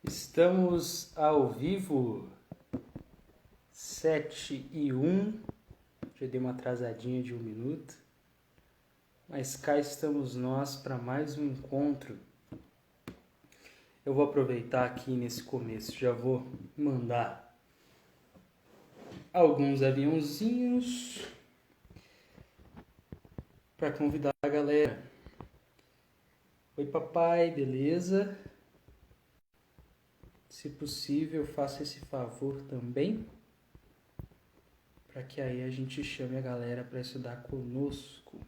Estamos ao vivo, 7:01, já dei uma atrasadinha de 1 minuto, mas cá estamos nós para mais um encontro. Eu vou aproveitar aqui nesse começo, já vou mandar alguns aviãozinhos para convidar a galera. Oi papai, beleza? Se possível, faça esse favor também, para que aí a gente chame a galera para estudar conosco.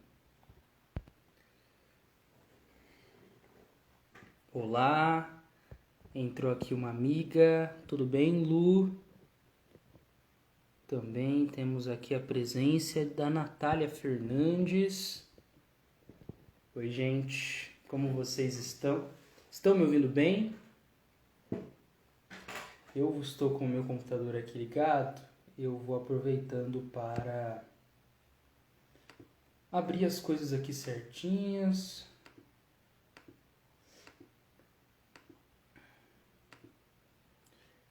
Olá, entrou aqui uma amiga, tudo bem, Lu? Também temos aqui a presença da Natália Fernandes. Oi, gente, como vocês estão? Estão me ouvindo bem? Eu estou com o meu computador aqui ligado, eu vou aproveitando para abrir as coisas aqui certinhas.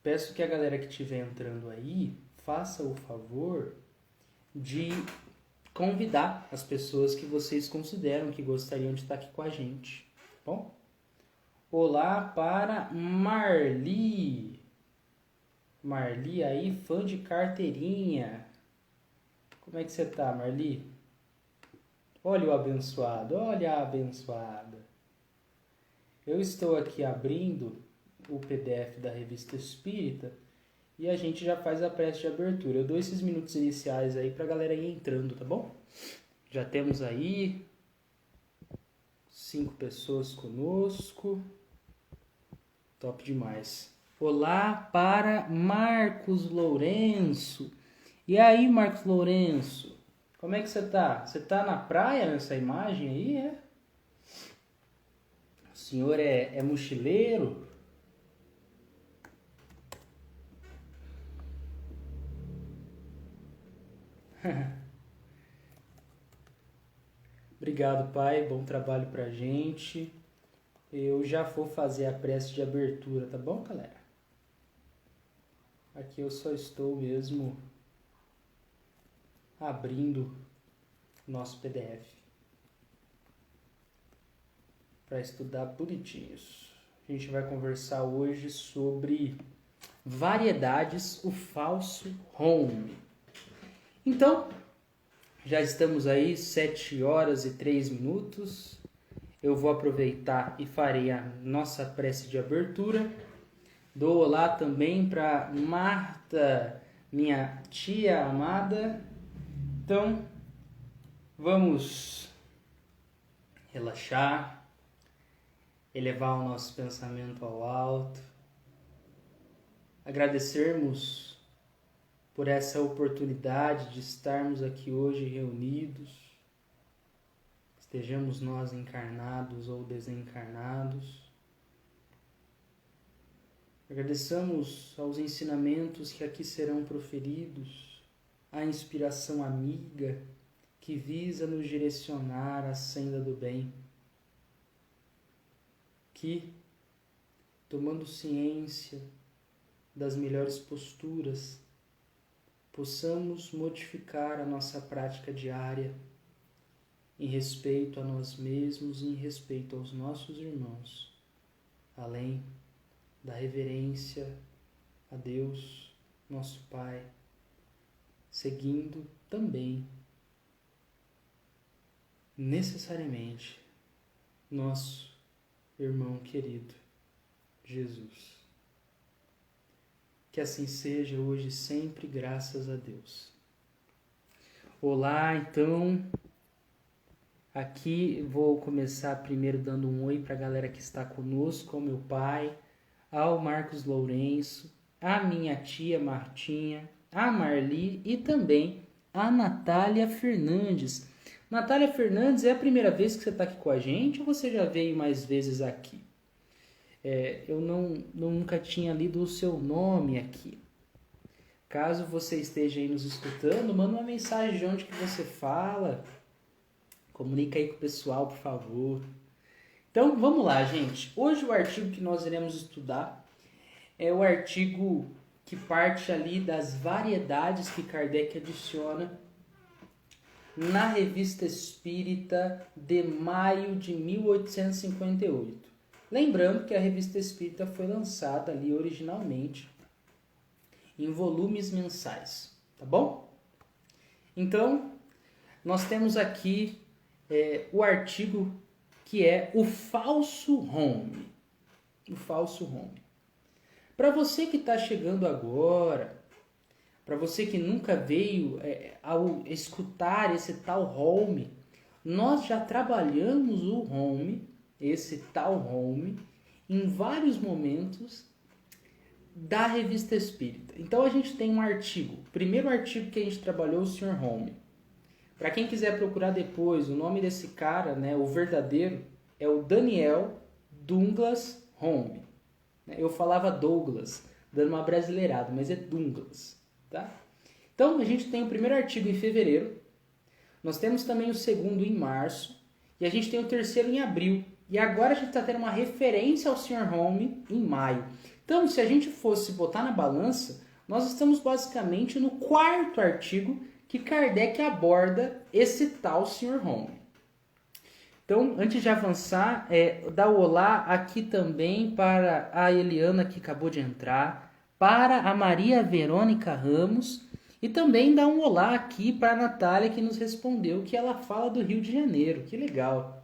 Peço que a galera que estiver entrando aí, faça o favor de convidar as pessoas que vocês consideram que gostariam de estar aqui com a gente, tá bom? Olá para Marli. Marli aí, fã de carteirinha. Como é que você tá, Marli? Olha o abençoado, olha a abençoada. Eu estou aqui abrindo o PDF da Revista Espírita e a gente já faz a prece de abertura. Eu dou esses minutos iniciais aí pra galera ir entrando, tá bom? Já temos aí 5 pessoas conosco. Top demais. Olá para Marcos Lourenço. E aí, Marcos Lourenço? Como é que você tá? Você tá na praia nessa imagem aí, é? O senhor é mochileiro? Obrigado, pai. Bom trabalho pra gente. Eu já vou fazer a prece de abertura, tá bom, galera? Aqui eu só estou mesmo abrindo o nosso PDF para estudar bonitinhos. A gente vai conversar hoje sobre variedades, o falso home. Então, já estamos aí 7h03. Eu vou aproveitar e farei a nossa prece de abertura. Dou olá também para Marta, minha tia amada. Então, vamos relaxar, elevar o nosso pensamento ao alto, agradecermos por essa oportunidade de estarmos aqui hoje reunidos, estejamos nós encarnados ou desencarnados. Agradeçamos aos ensinamentos que aqui serão proferidos, à inspiração amiga que visa nos direcionar à senda do bem, que, tomando ciência das melhores posturas, possamos modificar a nossa prática diária em respeito a nós mesmos e em respeito aos nossos irmãos, além da reverência a Deus, nosso Pai, seguindo também, necessariamente, nosso irmão querido, Jesus. Que assim seja hoje e sempre, graças a Deus. Olá, então, aqui vou começar primeiro dando um oi para a galera que está conosco, ao meu pai, ao Marcos Lourenço, à minha tia Martinha, a Marli e também a Natália Fernandes. Natália Fernandes, é a primeira vez que você está aqui com a gente ou você já veio mais vezes aqui? Eu nunca tinha lido o seu nome aqui. Caso você esteja aí nos escutando, manda uma mensagem de onde que você fala. Comunica aí com o pessoal, por favor. Então, vamos lá, gente. Hoje o artigo que nós iremos estudar é o artigo que parte ali das variedades que Kardec adiciona na Revista Espírita de maio de 1858. Lembrando que a Revista Espírita foi lançada ali originalmente em volumes mensais, tá bom? Então, nós temos aqui o artigo que é o falso home. O falso home. Para você que está chegando agora, para você que nunca veio ao escutar esse tal home, nós já trabalhamos o home, esse tal home, em vários momentos da Revista Espírita. Então a gente tem um artigo, o primeiro artigo que a gente trabalhou, o Sr. Home. Para quem quiser procurar depois, o nome desse cara, né, o verdadeiro, é o Daniel Douglas Home. Eu falava Douglas, dando uma brasileirada, mas é Douglas. Tá? Então, a gente tem o primeiro artigo em fevereiro, nós temos também o segundo em março, e a gente tem o terceiro em abril. E agora a gente está tendo uma referência ao Sr. Home em maio. Então, se a gente fosse botar na balança, nós estamos basicamente no quarto artigo que Kardec aborda esse tal Sr. Home. Então, antes de avançar, dá o olá aqui também para a Eliana, que acabou de entrar, para a Maria Verônica Ramos, e também dá um olá aqui para a Natália, que nos respondeu que ela fala do Rio de Janeiro. Que legal.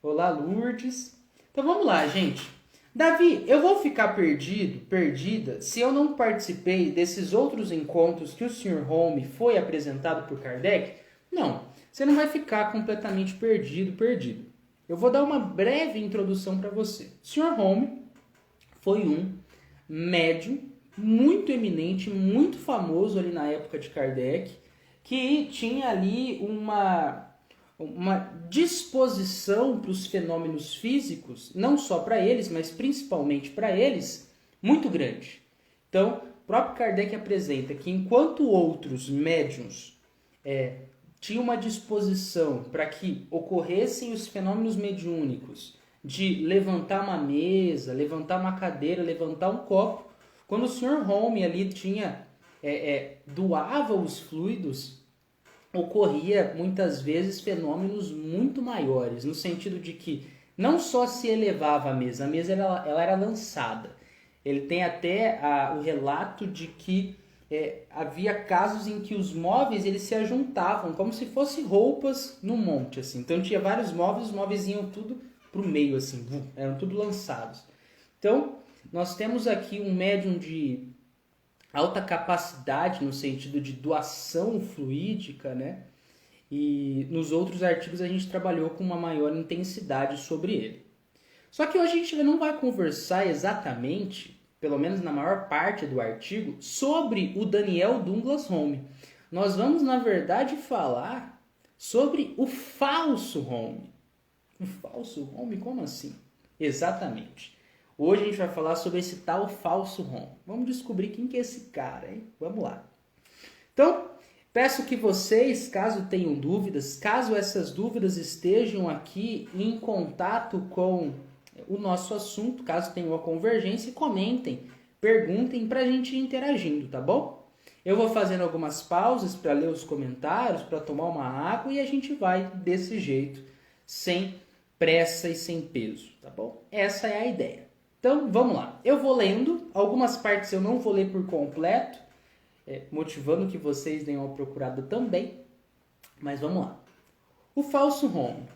Olá, Lourdes. Então, vamos lá, gente. Davi, eu vou ficar perdida, se eu não participei desses outros encontros que o Sr. Home foi apresentado por Kardec? Não, você não vai ficar completamente perdido. Eu vou dar uma breve introdução para você. O Sr. Home foi um médium muito eminente, muito famoso ali na época de Kardec, que tinha ali uma disposição para os fenômenos físicos, não só para eles, mas principalmente para eles, muito grande. Então, o próprio Kardec apresenta que enquanto outros médiuns tinham uma disposição para que ocorressem os fenômenos mediúnicos de levantar uma mesa, levantar uma cadeira, levantar um copo, quando o Sr. Home ali doava os fluidos, ocorria muitas vezes fenômenos muito maiores, no sentido de que não só se elevava a mesa ela era lançada. Ele tem até o relato de que havia casos em que os móveis eles se ajuntavam como se fossem roupas no monte, assim. Então tinha vários móveis, os móveis iam tudo para o meio, assim, eram tudo lançados. Então, nós temos aqui um médium de alta capacidade no sentido de doação fluídica, né? E nos outros artigos a gente trabalhou com uma maior intensidade sobre ele. Só que hoje a gente não vai conversar exatamente, pelo menos na maior parte do artigo, sobre o Daniel Douglas Home. Nós vamos, na verdade, falar sobre o falso Home. O falso Home? Como assim? Exatamente. Hoje a gente vai falar sobre esse tal falso Home. Vamos descobrir quem que é esse cara, hein? Vamos lá. Então, peço que vocês, caso tenham dúvidas, caso essas dúvidas estejam aqui em contato com o nosso assunto, caso tenham uma convergência, comentem, perguntem para a gente ir interagindo, tá bom? Eu vou fazendo algumas pausas para ler os comentários, para tomar uma água e a gente vai desse jeito, sem pressa e sem peso, tá bom? Essa é a ideia. Então, vamos lá. Eu vou lendo, algumas partes eu não vou ler por completo, motivando que vocês deem uma procurada também, mas vamos lá. O falso Home.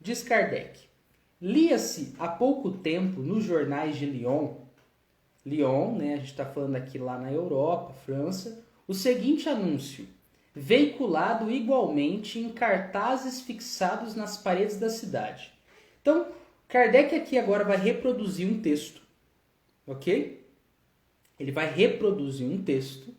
Diz Kardec. Lia-se há pouco tempo nos jornais de Lyon, né, a gente está falando aqui lá na Europa, França, o seguinte anúncio, veiculado igualmente em cartazes fixados nas paredes da cidade. Então, Kardec aqui agora vai reproduzir um texto, ok? Ele vai reproduzir um texto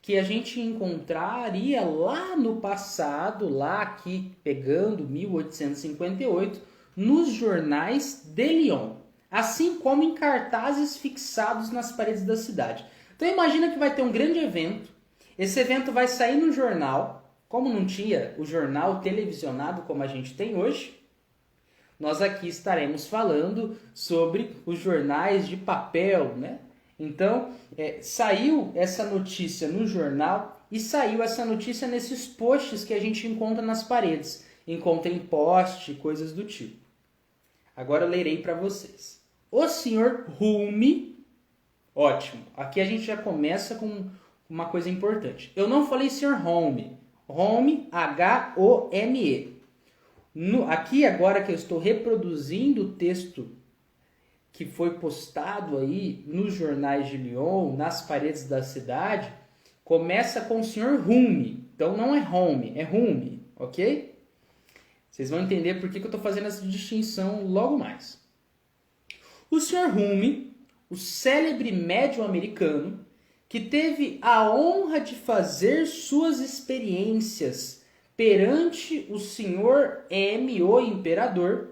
que a gente encontraria lá no passado, lá aqui pegando 1858, nos jornais de Lyon, assim como em cartazes fixados nas paredes da cidade. Então imagina que vai ter um grande evento, esse evento vai sair no jornal, como não tinha o jornal televisionado como a gente tem hoje, nós aqui estaremos falando sobre os jornais de papel, né? Então, saiu essa notícia no jornal e saiu essa notícia nesses posts que a gente encontra nas paredes. Encontra em post, coisas do tipo. Agora eu lerei para vocês. O senhor Hume, ótimo, aqui a gente já começa com uma coisa importante. Eu não falei senhor Home, Home, H-O-M-E. Aqui agora que eu estou reproduzindo o texto que foi postado aí nos jornais de Lyon, nas paredes da cidade, começa com o senhor Hume. Então não é Home, é Hume, ok? Vocês vão entender por que eu estou fazendo essa distinção logo mais. O Sr. Hume, o célebre médium americano, que teve a honra de fazer suas experiências perante o Sr. M, o Imperador,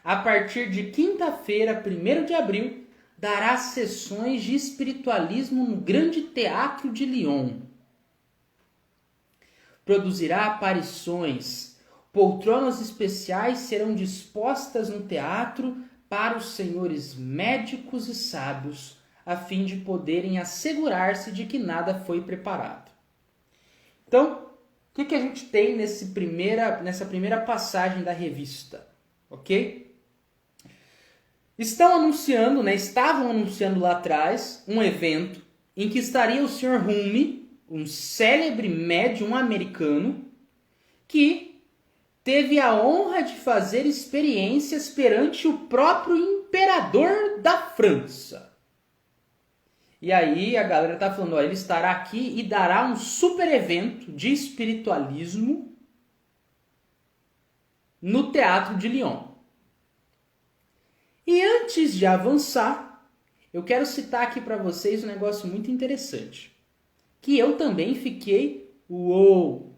a partir de quinta-feira, 1º de abril, dará sessões de espiritualismo no Grande Teatro de Lyon. Produzirá aparições. Poltronas especiais serão dispostas no teatro para os senhores médicos e sábios, a fim de poderem assegurar-se de que nada foi preparado. Então, o que a gente tem nessa primeira passagem da revista? Ok? Estavam anunciando lá atrás um evento em que estaria o Sr. Hume, um célebre médium americano, que teve a honra de fazer experiências perante o próprio imperador da França. E aí a galera tá falando, ele estará aqui e dará um super evento de espiritualismo no Teatro de Lyon. E antes de avançar, eu quero citar aqui para vocês um negócio muito interessante, que eu também fiquei uou.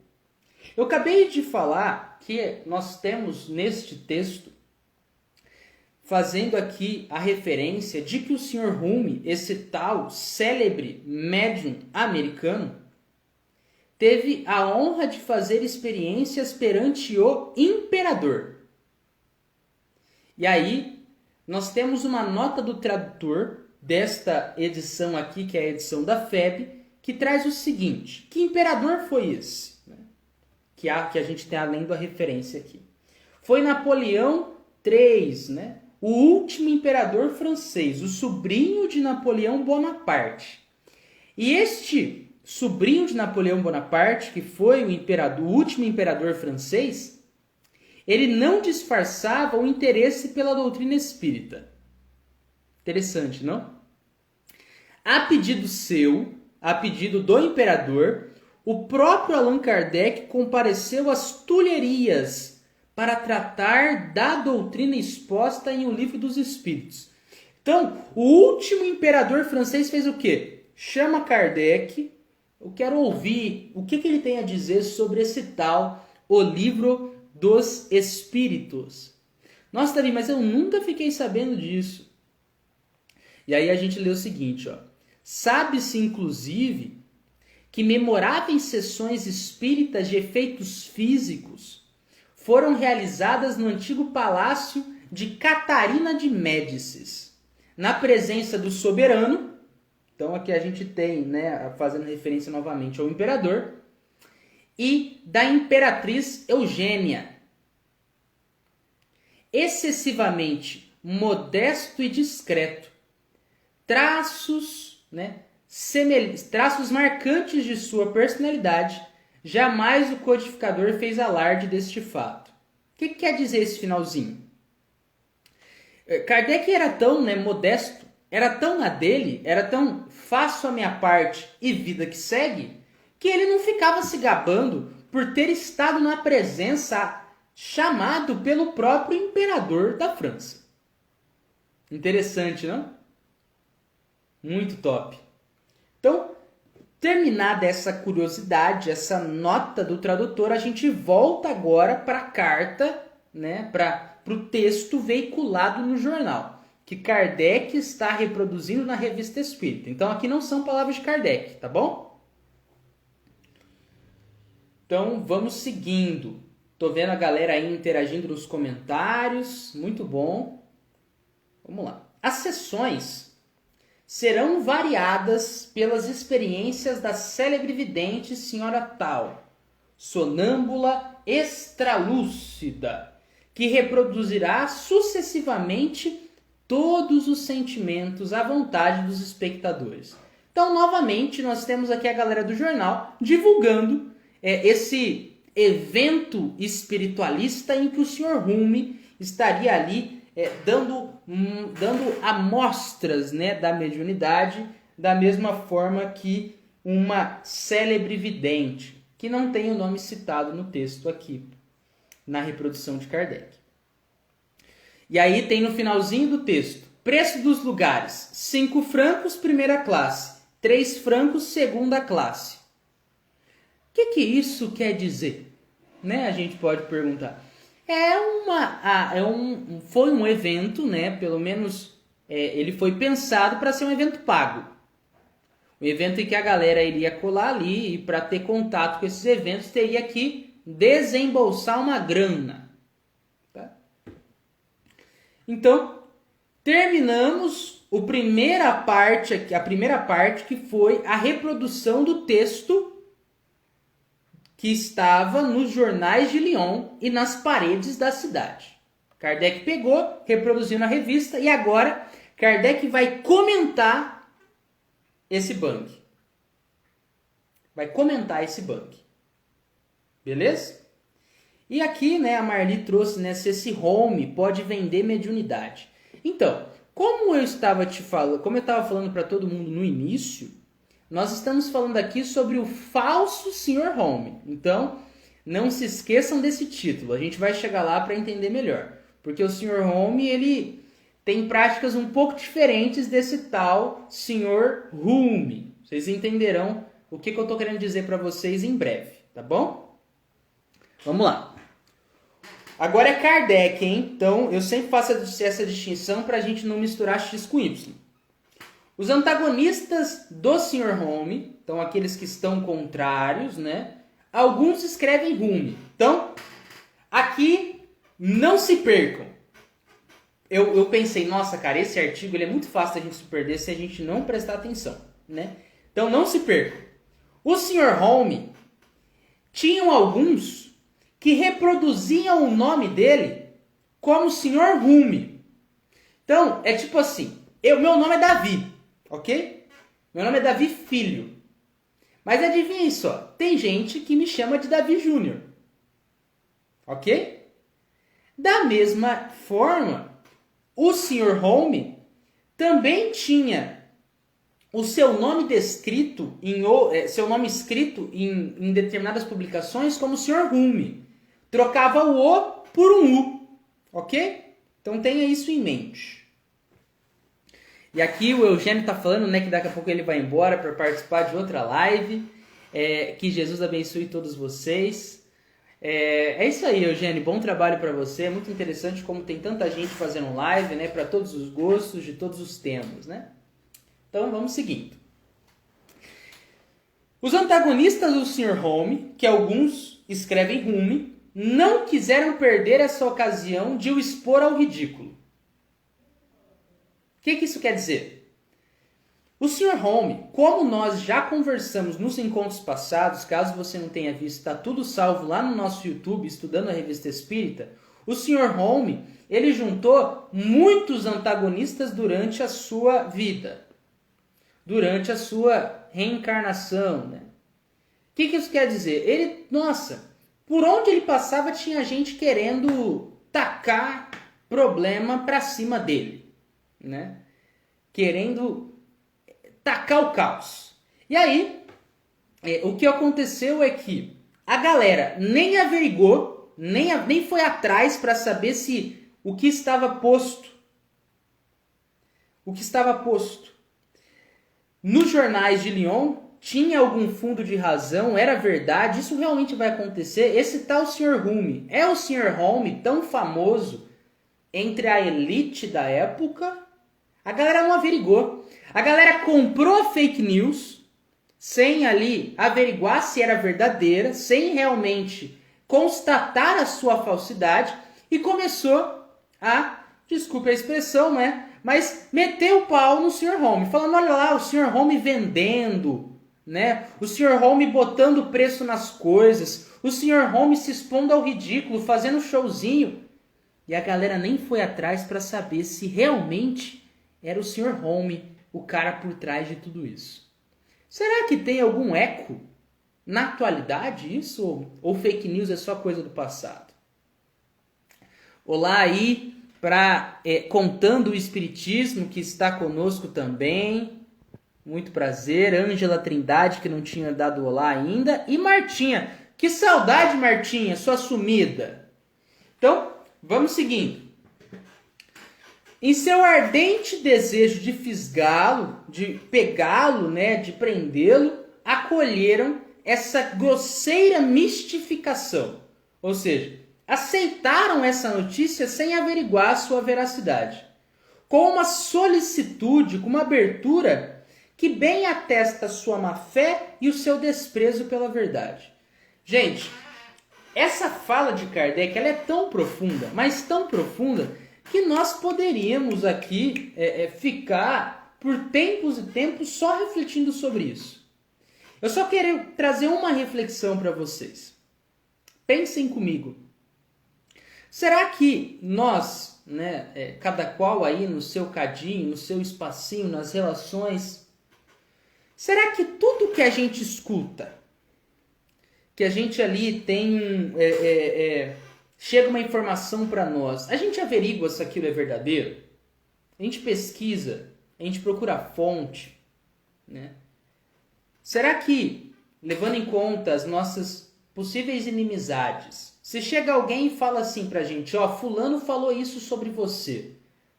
Eu acabei de falar que nós temos neste texto, fazendo aqui a referência de que o Sr. Hume, esse tal célebre médium americano, teve a honra de fazer experiências perante o imperador. E aí, nós temos uma nota do tradutor desta edição aqui, que é a edição da FEB, que traz o seguinte: que imperador foi esse? Que a gente tem além da referência aqui. Foi Napoleão III, né? O último imperador francês, o sobrinho de Napoleão Bonaparte. E este sobrinho de Napoleão Bonaparte, que foi o último imperador francês, ele não disfarçava o interesse pela doutrina espírita. Interessante, não? A pedido do imperador, o próprio Allan Kardec compareceu às Tulherias para tratar da doutrina exposta em O Livro dos Espíritos. Então, o último imperador francês fez o quê? Chama Kardec. Eu quero ouvir o que ele tem a dizer sobre esse tal O Livro dos Espíritos. Nossa, Davi, mas eu nunca fiquei sabendo disso. E aí a gente lê o seguinte, ó. Sabe-se, inclusive, que memoráveis sessões espíritas de efeitos físicos foram realizadas no antigo palácio de Catarina de Médicis, na presença do soberano. Então aqui a gente tem, né, fazendo referência novamente ao imperador, e da imperatriz Eugênia. Excessivamente modesto e discreto. Traços marcantes de sua personalidade, jamais o codificador fez alarde deste fato. O que quer dizer esse finalzinho? Kardec era tão modesto, era tão na dele, era tão faço a minha parte e vida que segue, que ele não ficava se gabando por ter estado na presença chamado pelo próprio imperador da França. Interessante, não? Muito top. Então, terminada essa curiosidade, essa nota do tradutor, a gente volta agora para a carta, para o texto veiculado no jornal, que Kardec está reproduzindo na Revista Espírita. Então, aqui não são palavras de Kardec, tá bom? Então, vamos seguindo. Tô vendo a galera aí interagindo nos comentários, muito bom. Vamos lá. As sessões serão variadas pelas experiências da célebre vidente senhora tal, sonâmbula extralúcida, que reproduzirá sucessivamente todos os sentimentos à vontade dos espectadores. Então, novamente, nós temos aqui a galera do jornal divulgando esse evento espiritualista em que o Sr. Rumi estaria ali dando amostras, né, da mediunidade, da mesma forma que uma célebre vidente, que não tem o nome citado no texto aqui, na reprodução de Kardec. E aí tem no finalzinho do texto: preço dos lugares, 5 francos primeira classe, 3 francos segunda classe. O que isso quer dizer? Né? A gente pode perguntar. Foi um evento, né? Pelo menos ele foi pensado para ser um evento pago. Um evento em que a galera iria colar ali e para ter contato com esses eventos teria que desembolsar uma grana. Tá? Então, terminamos a primeira parte que foi a reprodução do texto que estava nos jornais de Lyon e nas paredes da cidade. Kardec pegou, reproduziu na revista e agora Kardec vai comentar esse bang. Vai comentar esse bang. Beleza? E aqui, né, a Marli trouxe, né, se esse home pode vender mediunidade. Então, como eu estava falando para todo mundo no início, nós estamos falando aqui sobre o falso Sr. Home. Então, não se esqueçam desse título. A gente vai chegar lá para entender melhor. Porque o Sr. Home, ele tem práticas um pouco diferentes desse tal Sr. Rumi. Vocês entenderão o que eu estou querendo dizer para vocês em breve, tá bom? Vamos lá. Agora é Kardec, hein? Então, eu sempre faço essa distinção para a gente não misturar X com Y. Os antagonistas do Sr. Home, então aqueles que estão contrários, né? Alguns escrevem Rumi. Então, aqui não se percam. Eu pensei, nossa, cara, esse artigo ele é muito fácil da gente se perder se a gente não prestar atenção, né? Então, não se percam. O Sr. Home tinham alguns que reproduziam o nome dele como Sr. Rumi. Então, é tipo assim, meu nome é Davi. Ok? Meu nome é Davi Filho. Mas adivinhem só, tem gente que me chama de Davi Júnior. Ok? Da mesma forma, o Sr. Home também tinha o seu nome escrito em determinadas publicações como Sr. Rumi. Trocava o O por um U. Ok? Então tenha isso em mente. E aqui o Eugênio está falando, né, que daqui a pouco ele vai embora para participar de outra live. Que Jesus abençoe todos vocês. É isso aí, Eugênio. Bom trabalho para você. É muito interessante como tem tanta gente fazendo live, né, para todos os gostos, de todos os temas, né? Então vamos seguindo. Os antagonistas do Sr. Home, que alguns escrevem Rumi, não quiseram perder essa ocasião de o expor ao ridículo. O que isso quer dizer? O Sr. Home, como nós já conversamos nos encontros passados, caso você não tenha visto, está tudo salvo lá no nosso YouTube, Estudando a Revista Espírita, o Sr. Home, ele juntou muitos antagonistas durante a sua vida, durante a sua reencarnação, né? O que isso quer dizer? Por onde ele passava tinha gente querendo tacar problema para cima dele, né? Querendo tacar o caos. E aí, o que aconteceu é que a galera nem averigou, nem foi atrás para saber se o que estava posto nos jornais de Lyon tinha algum fundo de razão, era verdade, isso realmente vai acontecer. Esse tal Sr. Rumi é o Sr. Home tão famoso entre a elite da época? A galera não averigou. A galera comprou a fake news sem ali averiguar se era verdadeira, sem realmente constatar a sua falsidade e começou a desculpe a expressão, né? Mas meteu o pau no Sr. Home, falando, olha lá, o Sr. Home vendendo, né? O Sr. Home botando preço nas coisas, o Sr. Home se expondo ao ridículo, fazendo showzinho. E a galera nem foi atrás para saber se realmente era o Sr. Home o cara por trás de tudo isso. Será que tem algum eco na atualidade isso? Ou fake news é só coisa do passado? Olá aí para Contando o Espiritismo, que está conosco também. Muito prazer. Ângela Trindade, que não tinha dado olá ainda. E Martinha. Que saudade, Martinha, sua sumida. Então, vamos seguindo. Em seu ardente desejo de fisgá-lo, de pegá-lo, né, de prendê-lo, acolheram essa grosseira mistificação. Ou seja, aceitaram essa notícia sem averiguar a sua veracidade. Com uma solicitude, com uma abertura que bem atesta a sua má-fé e o seu desprezo pela verdade. Gente, essa fala de Kardec ela é tão profunda, mas tão profunda, que nós poderíamos aqui ficar por tempos e tempos só refletindo sobre isso. Eu só quero trazer uma reflexão para vocês. Pensem comigo. Será que nós, né, cada qual aí no seu cadinho, no seu espacinho, nas relações, será que tudo que a gente escuta, que a gente ali tem chega uma informação para nós, a gente averigua se aquilo é verdadeiro? A gente pesquisa, a gente procura a fonte, né? Será que, levando em conta as nossas possíveis inimizades, se chega alguém e fala assim pra gente, ó, fulano falou isso sobre você,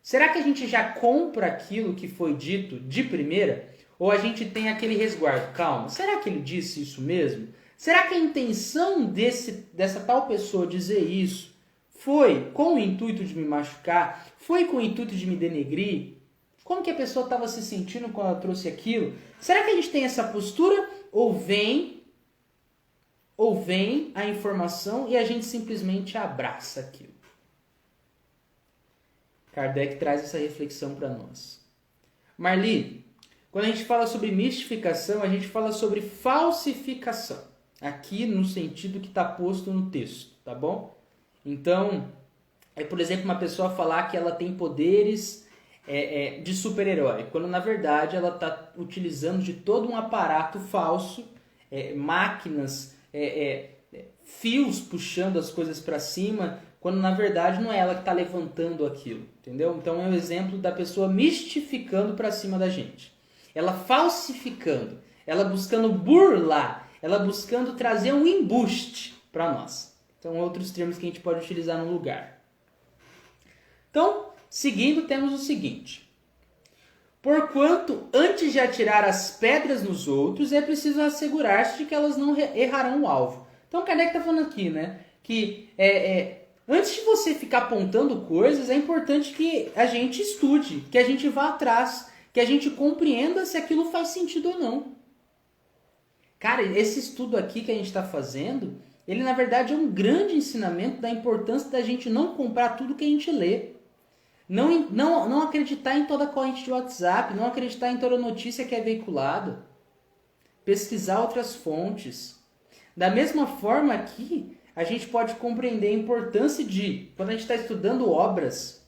será que a gente já compra aquilo que foi dito de primeira? Ou a gente tem aquele resguardo? Calma, será que ele disse isso mesmo? Será que a intenção dessa tal pessoa dizer isso foi com o intuito de me machucar? Foi com o intuito de me denegrir? Como que a pessoa estava se sentindo quando ela trouxe aquilo? Será que a gente tem essa postura? Ou vem a informação e a gente simplesmente abraça aquilo? Kardec traz essa reflexão para nós. Marli, quando a gente fala sobre mistificação, a gente fala sobre falsificação. Aqui no sentido que está posto no texto, tá bom? Então, por exemplo, uma pessoa falar que ela tem poderes de super-herói, quando na verdade ela está utilizando de todo um aparato falso, máquinas, fios puxando as coisas para cima, quando na verdade não é ela que está levantando aquilo, entendeu? Então é um exemplo da pessoa mistificando para cima da gente. Ela falsificando, ela buscando burlar, ela buscando trazer um embuste para nós. São outros termos que a gente pode utilizar no lugar. Então, seguindo, temos o seguinte. Porquanto, antes de atirar as pedras nos outros, é preciso assegurar-se de que elas não errarão o alvo. Então, Kardec está falando aqui, né? Que antes de você ficar apontando coisas, é importante que a gente estude, que a gente vá atrás, que a gente compreenda se aquilo faz sentido ou não. Cara, esse estudo aqui que a gente está fazendo, ele na verdade é um grande ensinamento da importância da gente não comprar tudo que a gente lê. Não acreditar em toda corrente de WhatsApp, não acreditar em toda notícia que é veiculada. Pesquisar outras fontes. Da mesma forma aqui, a gente pode compreender a importância de, quando a gente está estudando obras,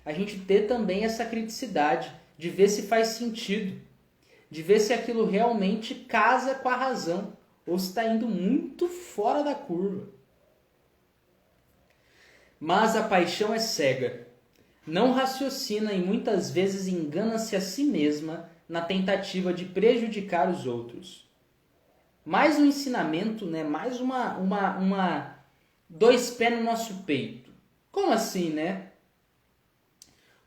a gente ter também essa criticidade, de ver se faz sentido, de ver se aquilo realmente casa com a razão, ou se está indo muito fora da curva. Mas a paixão é cega, não raciocina e muitas vezes engana-se a si mesma na tentativa de prejudicar os outros. Mais um ensinamento, né? Mais dois pés no nosso peito. Como assim, né?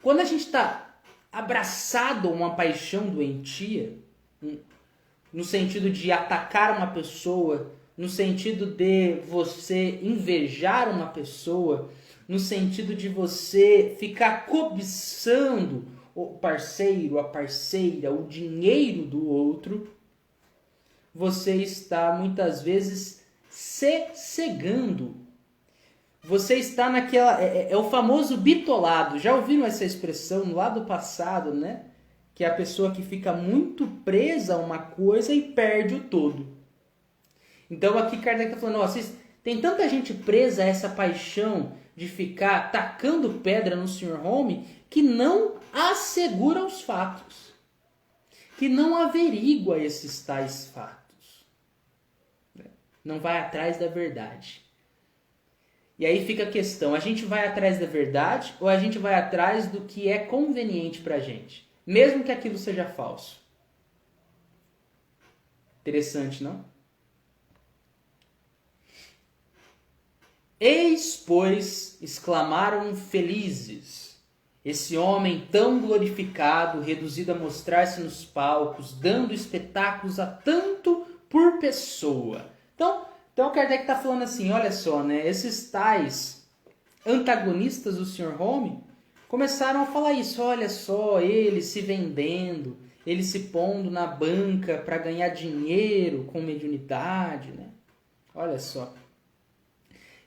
Quando a gente está abraçado a uma paixão doentia, no sentido de atacar uma pessoa, no sentido de você invejar uma pessoa, no sentido de você ficar cobiçando o parceiro, a parceira, o dinheiro do outro, você está muitas vezes se cegando. você está naquela... É o famoso bitolado. Já ouviram essa expressão lá do passado, né? Que é a pessoa que fica muito presa a uma coisa e perde o todo. Então aqui Kardec está falando, ó, tem tanta gente presa a essa paixão de ficar tacando pedra no Sr. Home que não assegura os fatos, que não averigua esses tais fatos, não vai atrás da verdade. E aí fica a questão, a gente vai atrás da verdade ou a gente vai atrás do que é conveniente pra gente, mesmo que aquilo seja falso? Interessante, não? Eis, pois, exclamaram felizes, esse homem tão glorificado, reduzido a mostrar-se nos palcos, dando espetáculos a tanto por pessoa. Então Kardec está falando assim, olha só, né? Esses tais antagonistas do Sr. Home começaram a falar isso, olha só, ele se vendendo, ele se pondo na banca para ganhar dinheiro com mediunidade, né? Olha só.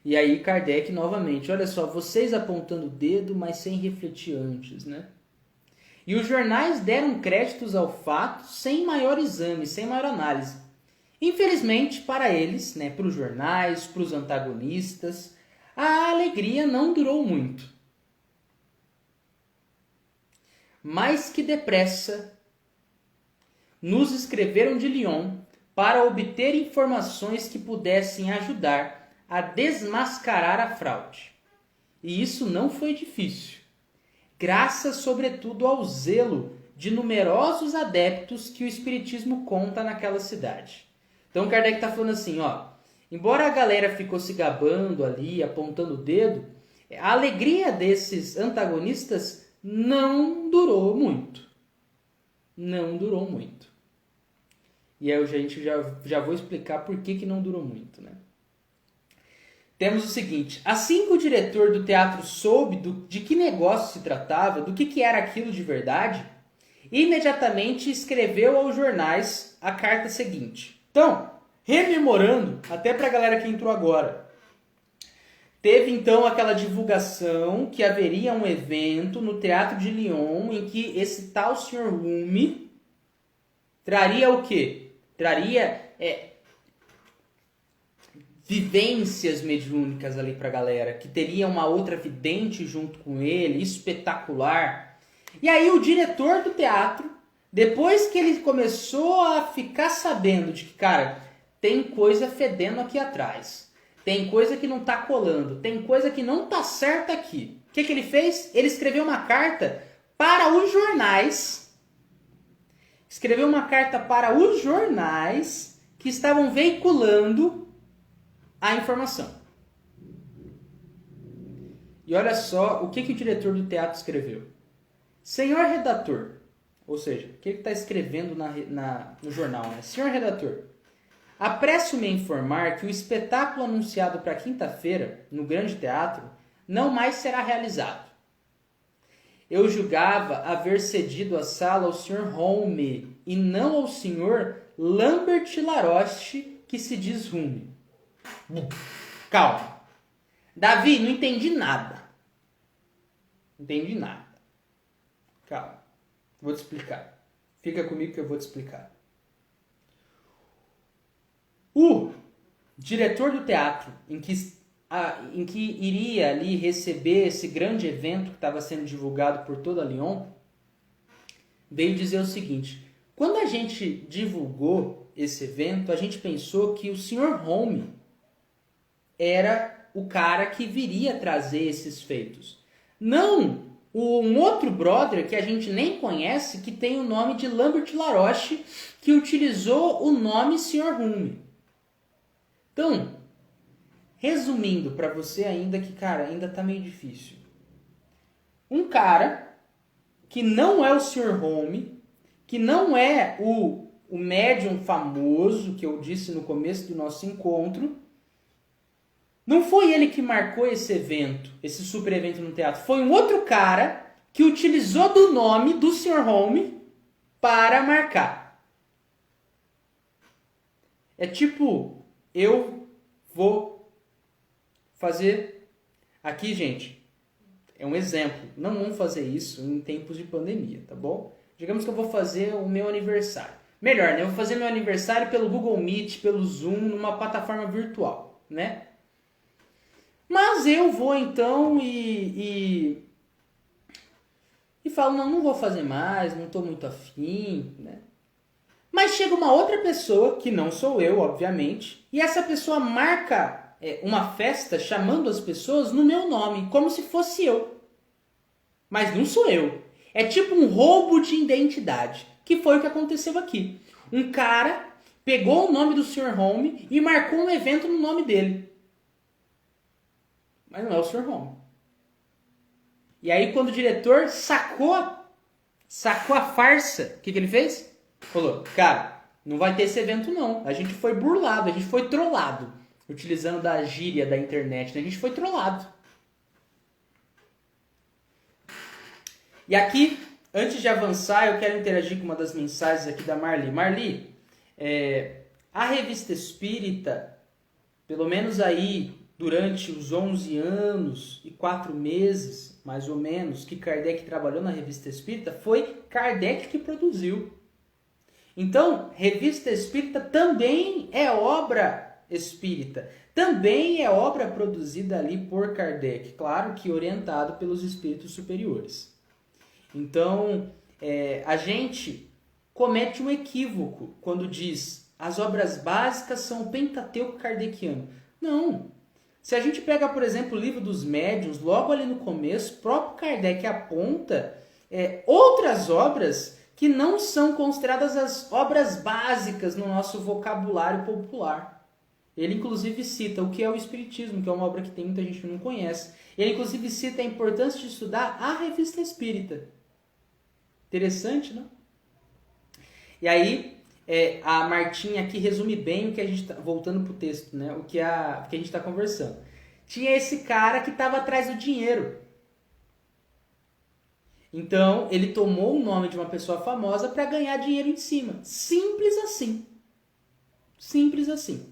E aí Kardec novamente, olha só, vocês apontando o dedo, mas sem refletir antes, né? E os jornais deram créditos ao fato sem maior exame, sem maior análise. Infelizmente, para eles, né, para os jornais, para os antagonistas, a alegria não durou muito. Mais que depressa, nos escreveram de Lyon para obter informações que pudessem ajudar a desmascarar a fraude. E isso não foi difícil, graças sobretudo ao zelo de numerosos adeptos que o Espiritismo conta naquela cidade. Então Kardec está falando assim, ó, embora a galera ficou se gabando ali, apontando o dedo, a alegria desses antagonistas não durou muito. Não durou muito. E aí a gente já vou explicar por que não durou muito, né? Temos o seguinte, assim que o diretor do teatro soube de que negócio se tratava, do que era aquilo de verdade, imediatamente escreveu aos jornais a carta seguinte. Então, rememorando, até para a galera que entrou agora, teve então aquela divulgação que haveria um evento no Teatro de Lyon em que esse tal Sr. Rumi traria o quê? Traria vivências mediúnicas ali pra galera, que teria uma outra vidente junto com ele, espetacular. E aí o diretor do teatro, depois que ele começou a ficar sabendo de que, cara, tem coisa fedendo aqui atrás, tem coisa que não tá colando, tem coisa que não tá certa aqui. O que ele fez? Ele escreveu uma carta para os jornais, que estavam veiculando a informação. E olha só o que o diretor do teatro escreveu. Senhor redator, ou seja, o que ele está escrevendo no jornal, né? Senhor redator, apresso-me a informar que o espetáculo anunciado para quinta-feira, no Grande Teatro, não mais será realizado. Eu julgava haver cedido a sala ao Sr. Home e não ao Sr. Lambert Laroche, que se diz Rume. Calma. Davi, não entendi nada. Calma. Vou te explicar. Fica comigo que eu vou te explicar. O diretor do teatro, em que iria ali receber esse grande evento que estava sendo divulgado por toda Lyon, veio dizer o seguinte: quando a gente divulgou esse evento, a gente pensou que o Sr. Home era o cara que viria trazer esses feitos. Não um outro brother que a gente nem conhece, que tem o nome de Lambert Laroche, que utilizou o nome Sr. Home. Então, resumindo para você ainda que, cara, ainda tá meio difícil. Um cara que não é o Sr. Home, que não é o médium famoso que eu disse no começo do nosso encontro, não foi ele que marcou esse evento, esse super evento no teatro. Foi um outro cara que utilizou do nome do Sr. Home para marcar. É tipo, eu vou fazer Aqui, gente, é um exemplo. Não vamos fazer isso em tempos de pandemia, tá bom? Digamos que eu vou fazer o meu aniversário. Melhor, né? Eu vou fazer meu aniversário pelo Google Meet, pelo Zoom, numa plataforma virtual, né? Mas eu vou então e falo, não vou fazer mais, não estou muito afim, né? Mas chega uma outra pessoa, que não sou eu, obviamente, e essa pessoa marca uma festa chamando as pessoas no meu nome, como se fosse eu. Mas não sou eu. É tipo um roubo de identidade, que foi o que aconteceu aqui. Um cara pegou o nome do Sr. Home e marcou um evento no nome dele. Mas não é o Sr. Home. E aí quando o diretor sacou a farsa, o que ele fez? Falou, cara, não vai ter esse evento não. A gente foi burlado, a gente foi trollado. Utilizando da gíria da internet, né? A gente foi trollado. E aqui, antes de avançar, eu quero interagir com uma das mensagens aqui da Marli. Marli, a Revista Espírita, pelo menos aí durante os 11 anos e 4 meses, mais ou menos, que Kardec trabalhou na Revista Espírita, foi Kardec que produziu. Então, Revista Espírita também é obra espírita. Também é obra produzida ali por Kardec. Claro que orientado pelos espíritos superiores. Então, a gente comete um equívoco quando diz as obras básicas são o Pentateuco kardeciano. Não. Se a gente pega, por exemplo, o Livro dos Médiuns, logo ali no começo, o próprio Kardec aponta outras obras que não são consideradas as obras básicas no nosso vocabulário popular. Ele, inclusive, cita o que é o Espiritismo, que é uma obra que tem muita gente que não conhece. Ele, inclusive, cita a importância de estudar a Revista Espírita. Interessante, não? E aí, a Martinha aqui resume bem o que a gente está... Voltando para o texto, né? O que a gente está conversando. Tinha esse cara que estava atrás do dinheiro. Então, ele tomou o nome de uma pessoa famosa para ganhar dinheiro em cima. Simples assim. Simples assim.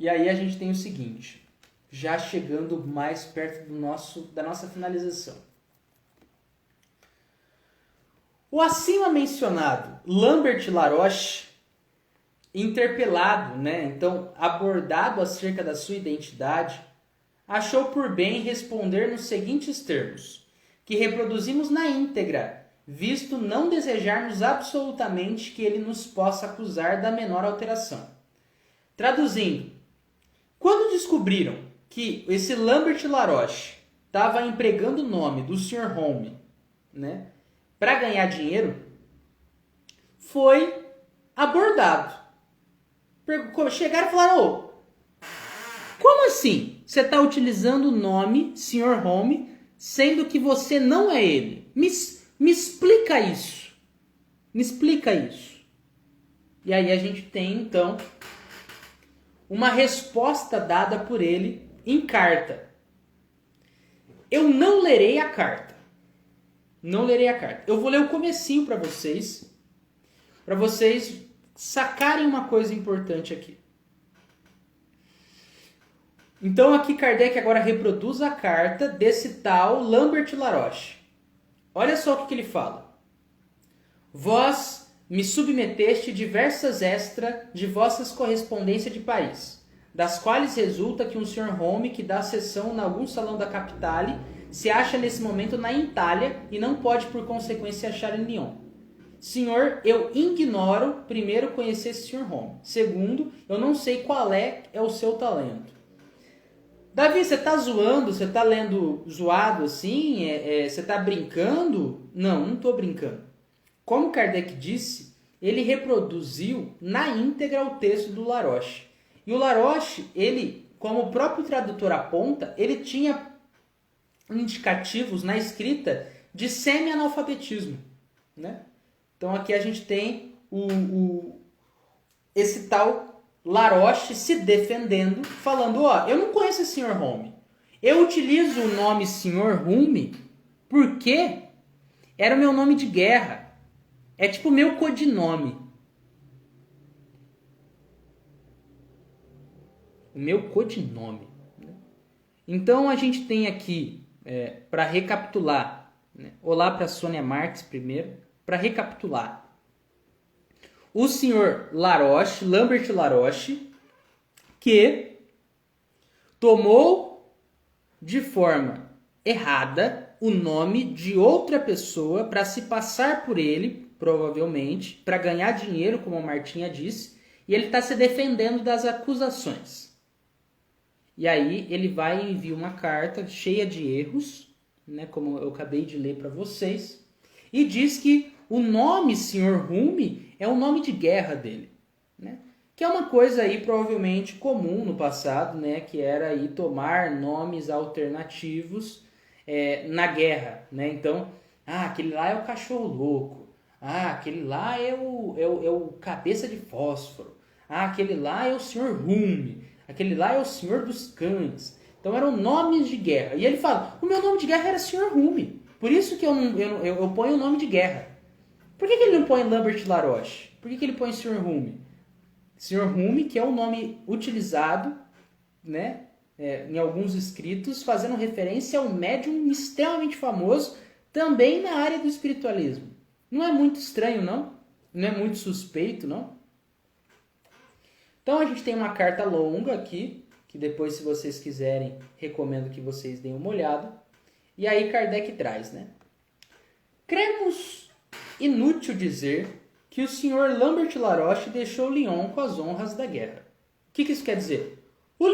E aí a gente tem o seguinte, já chegando mais perto da nossa finalização. O acima mencionado Lambert Laroche, interpelado, né, então abordado acerca da sua identidade, achou por bem responder nos seguintes termos, que reproduzimos na íntegra, visto não desejarmos absolutamente que ele nos possa acusar da menor alteração. Traduzindo, quando descobriram que esse Lambert Laroche estava empregando o nome do Sr. Home, né, para ganhar dinheiro, foi abordado. Chegaram e falaram, como assim? Você está utilizando o nome Sr. Home, sendo que você não é ele. Me explica isso. Me explica isso. E aí a gente tem, então, uma resposta dada por ele em carta. Eu não lerei a carta. Não lerei a carta. Eu vou ler o comecinho para vocês sacarem uma coisa importante aqui. Então aqui Kardec agora reproduz a carta desse tal Lambert Laroche. Olha só o que ele fala. Vós me submeteste diversas extra de vossas correspondências de Paris, das quais resulta que um Sr. Home que dá sessão em algum salão da capitale se acha nesse momento na Itália e não pode por consequência achar em Lyon. Senhor, eu ignoro, primeiro, conhecer esse Sr. Home. Segundo, eu não sei qual é o seu talento. Davi, você tá zoando? Você tá lendo zoado assim? Você tá brincando? Não tô brincando. Como Kardec disse, ele reproduziu na íntegra o texto do Laroche. E o Laroche, ele, como o próprio tradutor aponta, ele tinha indicativos na escrita de semi-analfabetismo, né? Então aqui a gente tem esse tal Laroche se defendendo, falando, eu não conheço esse Sr. Home. Eu utilizo o nome Sr. Home porque era o meu nome de guerra. É tipo o meu codinome. O meu codinome. Então a gente tem aqui, para recapitular, né? Olá para Sônia Marques primeiro, para recapitular. O senhor Laroche, Lambert Laroche, que tomou de forma errada o nome de outra pessoa para se passar por ele, provavelmente, para ganhar dinheiro, como a Martinha disse, e ele está se defendendo das acusações. E aí ele vai e envia uma carta cheia de erros, né, como eu acabei de ler para vocês, e diz que o nome Sr. Hume é o nome de guerra dele, né? Que é uma coisa aí provavelmente comum no passado, né? Que era aí tomar nomes alternativos na guerra, né? Então, aquele lá é o cachorro louco, aquele lá é o cabeça de fósforo, aquele lá é o Sr. Hume, aquele lá é o Senhor dos Cães. Então eram nomes de guerra. E ele fala, o meu nome de guerra era Sr. Hume, por isso que eu ponho o nome de guerra. Por que ele não põe Lambert Laroche? Por que ele põe Sr. Hume? Sr. Hume, que é um nome utilizado, né, em alguns escritos, fazendo referência a um médium extremamente famoso, também na área do espiritualismo. Não é muito estranho, não? Não é muito suspeito, não? Então a gente tem uma carta longa aqui, que depois, se vocês quiserem, recomendo que vocês deem uma olhada. E aí Kardec traz, né? Cremos inútil dizer que o Sr. Lambert Laroche deixou Lyon com as honras da guerra. O que isso quer dizer? O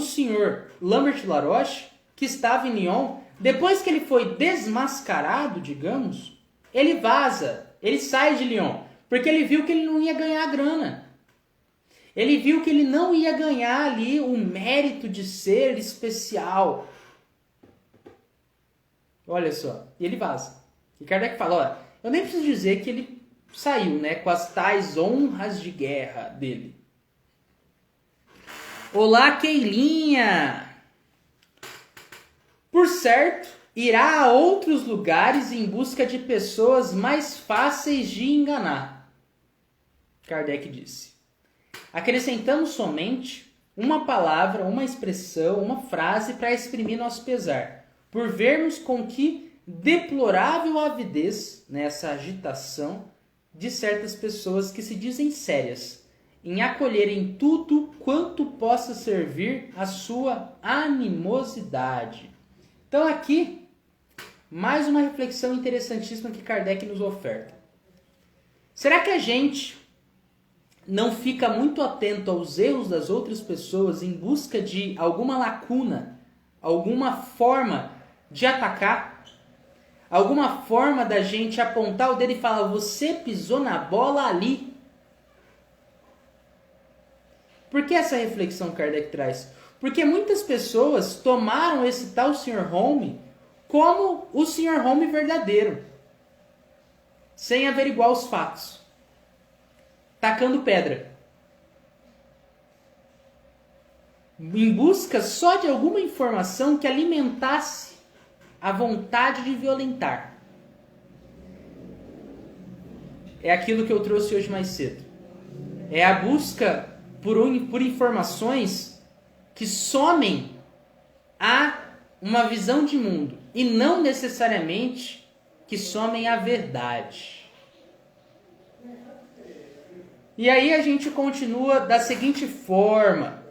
Sr. Lambert Laroche, que estava em Lyon, depois que ele foi desmascarado, digamos, ele vaza, ele sai de Lyon, porque ele viu que ele não ia ganhar grana. Ele viu que ele não ia ganhar ali o mérito de ser especial. Olha só, e ele vaza. E Kardec fala, olha, eu nem preciso dizer que ele saiu, né, com as tais honras de guerra dele. Olá, Keilinha! Por certo, irá a outros lugares em busca de pessoas mais fáceis de enganar. Kardec disse. Acrescentamos somente uma palavra, uma expressão, uma frase para exprimir nosso pesar, por vermos com que deplorável avidez, nessa agitação de certas pessoas que se dizem sérias, em acolherem tudo quanto possa servir à sua animosidade. Então aqui, mais uma reflexão interessantíssima que Kardec nos oferta. Será que a gente não fica muito atento aos erros das outras pessoas em busca de alguma lacuna, alguma forma de atacar? Alguma forma da gente apontar o dedo e falar, você pisou na bola ali. Por que essa reflexão Kardec traz? Porque muitas pessoas tomaram esse tal Sr. Hume como o Sr. Hume verdadeiro, sem averiguar os fatos, tacando pedra, em busca só de alguma informação que alimentasse a vontade de violentar. É aquilo que eu trouxe hoje mais cedo. É a busca por informações que somem a uma visão de mundo e não necessariamente que somem a verdade. E aí a gente continua da seguinte forma.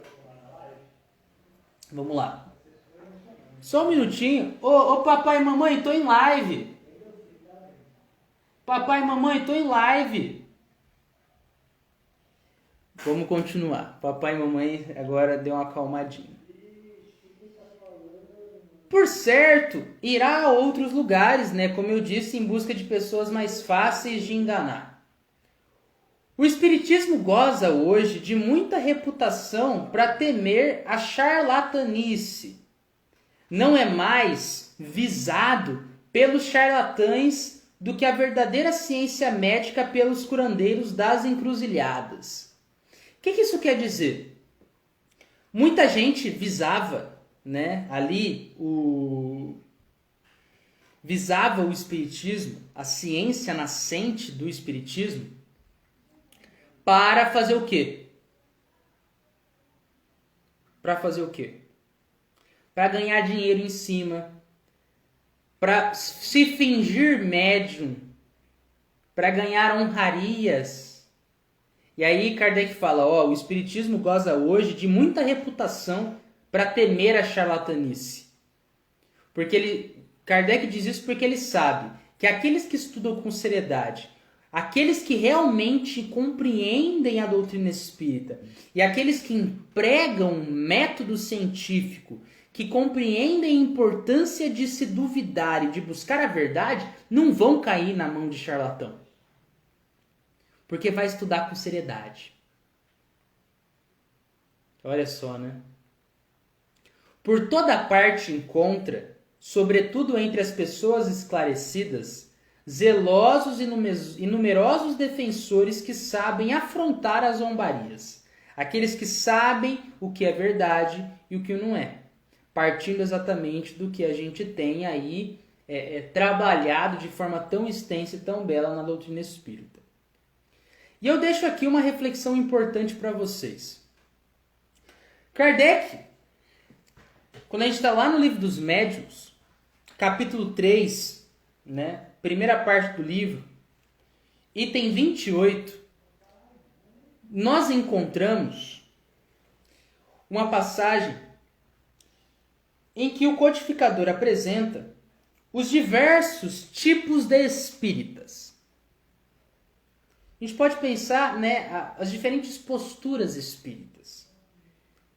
Vamos lá. Só um minutinho. Ô papai e mamãe, tô em live. Papai e mamãe, tô em live. Vamos continuar. Papai e mamãe agora deu uma acalmadinha. Por certo, irá a outros lugares, né? Como eu disse, em busca de pessoas mais fáceis de enganar. O espiritismo goza hoje de muita reputação para temer a charlatanice. Não é mais visado pelos charlatães do que a verdadeira ciência médica pelos curandeiros das encruzilhadas. O que isso quer dizer? Muita gente visava, né, visava o espiritismo, a ciência nascente do espiritismo, para fazer o quê? para fazer o quê? Para ganhar dinheiro em cima, para se fingir médium, para ganhar honrarias. E aí Kardec fala, o espiritismo goza hoje de muita reputação para temer a charlatanice. Kardec diz isso porque ele sabe que aqueles que estudam com seriedade, aqueles que realmente compreendem a doutrina espírita e aqueles que empregam método científico, que compreendem a importância de se duvidar e de buscar a verdade, não vão cair na mão de charlatão. Porque vai estudar com seriedade. Olha só, né? Por toda parte encontra, sobretudo entre as pessoas esclarecidas, zelosos e numerosos defensores que sabem afrontar as zombarias. Aqueles que sabem o que é verdade e o que não é. Partindo exatamente do que a gente tem aí trabalhado de forma tão extensa e tão bela na doutrina espírita. E eu deixo aqui uma reflexão importante para vocês. Kardec, quando a gente está lá no Livro dos Médiuns, capítulo 3, né, primeira parte do livro, item 28, nós encontramos uma passagem em que o codificador apresenta os diversos tipos de espíritas. A gente pode pensar, né, as diferentes posturas espíritas.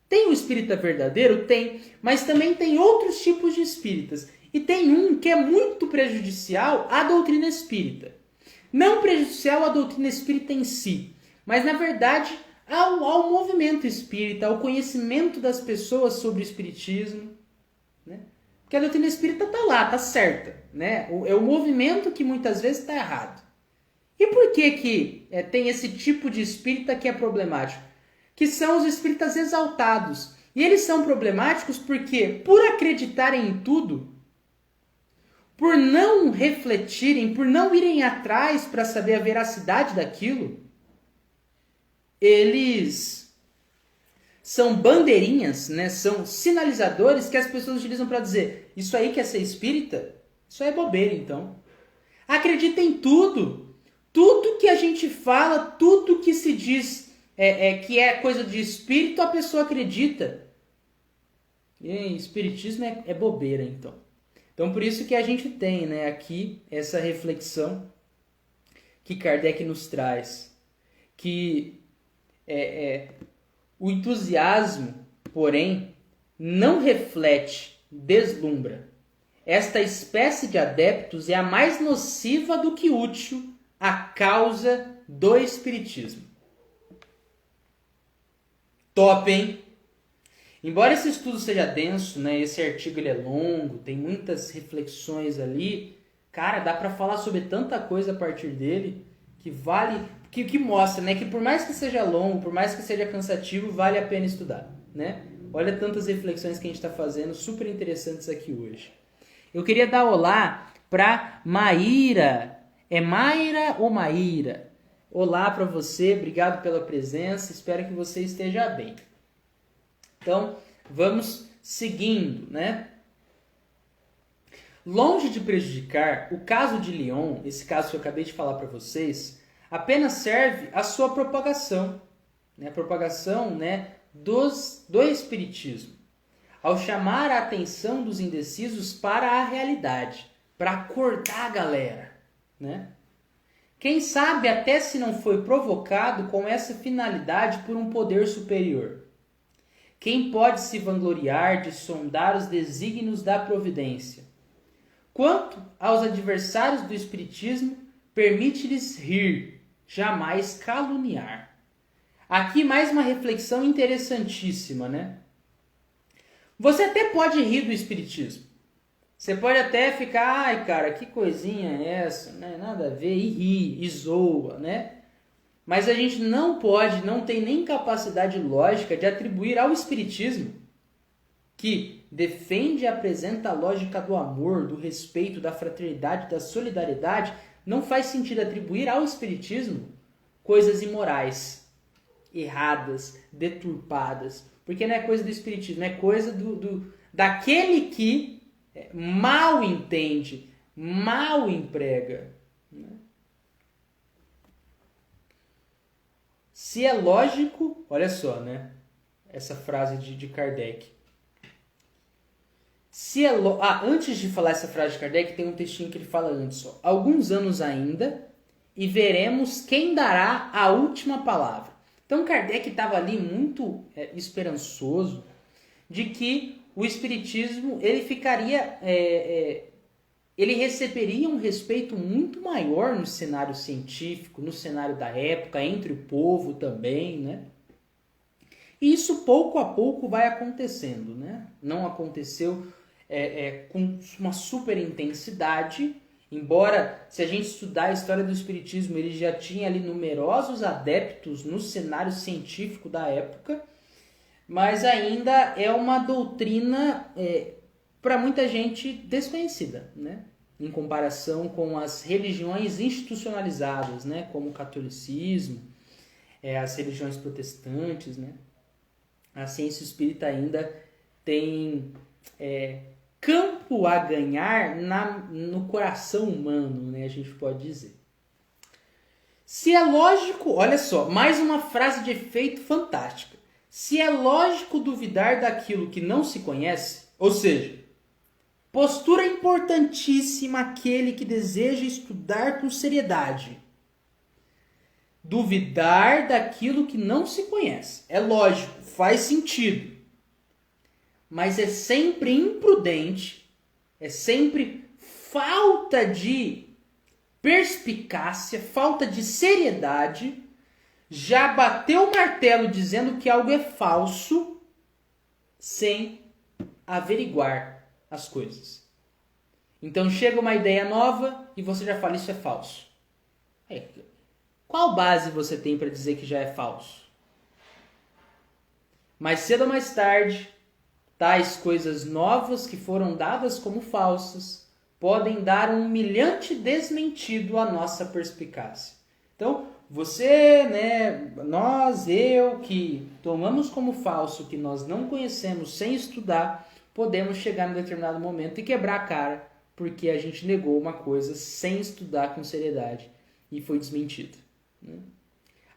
Tem o espírita verdadeiro? Tem, mas também tem outros tipos de espíritas. E tem um que é muito prejudicial à doutrina espírita. Não prejudicial à doutrina espírita em si, mas na verdade ao movimento espírita, ao conhecimento das pessoas sobre o espiritismo. Né? Porque a doutrina espírita está lá, está certa. Né? É o movimento que muitas vezes está errado. E por que tem esse tipo de espírita que é problemático? Que são os espíritas exaltados. E eles são problemáticos porque, por acreditarem em tudo, por não refletirem, por não irem atrás para saber a veracidade daquilo, eles são bandeirinhas, né? São sinalizadores que as pessoas utilizam para dizer: isso aí que é ser espírita? Isso aí é bobeira, então. Acredita em tudo. Tudo que a gente fala, tudo que se diz que é coisa de espírito, a pessoa acredita. E espiritismo é bobeira, então. Então, por isso que a gente tem, né, aqui essa reflexão que Kardec nos traz. Que o entusiasmo, porém, não reflete, deslumbra. Esta espécie de adeptos é a mais nociva do que útil à causa do espiritismo. Top, hein? Embora esse estudo seja denso, né, esse artigo ele é longo, tem muitas reflexões ali, cara, dá para falar sobre tanta coisa a partir dele que vale, que mostra, né, que por mais que seja longo, por mais que seja cansativo, vale a pena estudar, né? Olha tantas reflexões que a gente está fazendo, super interessantes aqui hoje. Eu queria dar olá para Maíra. É Mayra ou Maíra? Olá para você, obrigado pela presença, espero que você esteja bem. Então, vamos seguindo, né? Longe de prejudicar, o caso de Lyon, esse caso que eu acabei de falar para vocês, apenas serve à sua propagação, né? A propagação, né, do espiritismo, ao chamar a atenção dos indecisos para a realidade, para acordar a galera, né? Quem sabe até se não foi provocado com essa finalidade por um poder superior. Quem pode se vangloriar de sondar os desígnios da providência? Quanto aos adversários do espiritismo, permite-lhes rir, jamais caluniar. Aqui mais uma reflexão interessantíssima, né? Você até pode rir do espiritismo. Você pode até ficar, ai cara, que coisinha é essa, né? Nada a ver, e ri, e zoa, né? Mas a gente não pode, não tem nem capacidade lógica de atribuir ao espiritismo, que defende e apresenta a lógica do amor, do respeito, da fraternidade, da solidariedade, não faz sentido atribuir ao espiritismo coisas imorais, erradas, deturpadas, porque não é coisa do espiritismo, é coisa daquele que mal entende, mal emprega. Né? Se é lógico, olha só, né? Essa frase de Kardec. Antes de falar essa frase de Kardec, tem um textinho que ele fala antes. Ó. Alguns anos ainda e veremos quem dará a última palavra. Então Kardec estava ali muito esperançoso de que o espiritismo ele ficaria, ele receberia um respeito muito maior no cenário científico, no cenário da época, entre o povo também, né? E isso pouco a pouco vai acontecendo, né? Não aconteceu com uma super intensidade, embora, se a gente estudar a história do espiritismo, ele já tinha ali numerosos adeptos no cenário científico da época, mas ainda é uma doutrina para muita gente desconhecida, né? Em comparação com as religiões institucionalizadas, né? Como o catolicismo, as religiões protestantes, né? A ciência espírita ainda tem campo a ganhar no coração humano, né? A gente pode dizer. Se é lógico, olha só, mais uma frase de efeito fantástica. Se é lógico duvidar daquilo que não se conhece, ou seja, postura importantíssima aquele que deseja estudar com seriedade. Duvidar daquilo que não se conhece. É lógico, faz sentido. Mas é sempre imprudente, é sempre falta de perspicácia, falta de seriedade, já bateu o martelo dizendo que algo é falso sem averiguar as coisas. Então chega uma ideia nova e você já fala, isso é falso. Qual base você tem para dizer que já é falso? Mais cedo ou mais tarde, tais coisas novas que foram dadas como falsas podem dar um humilhante desmentido à nossa perspicácia. Então, você, né, nós, eu, que tomamos como falso, que nós não conhecemos sem estudar, podemos chegar em determinado momento e quebrar a cara porque a gente negou uma coisa sem estudar com seriedade e foi desmentido.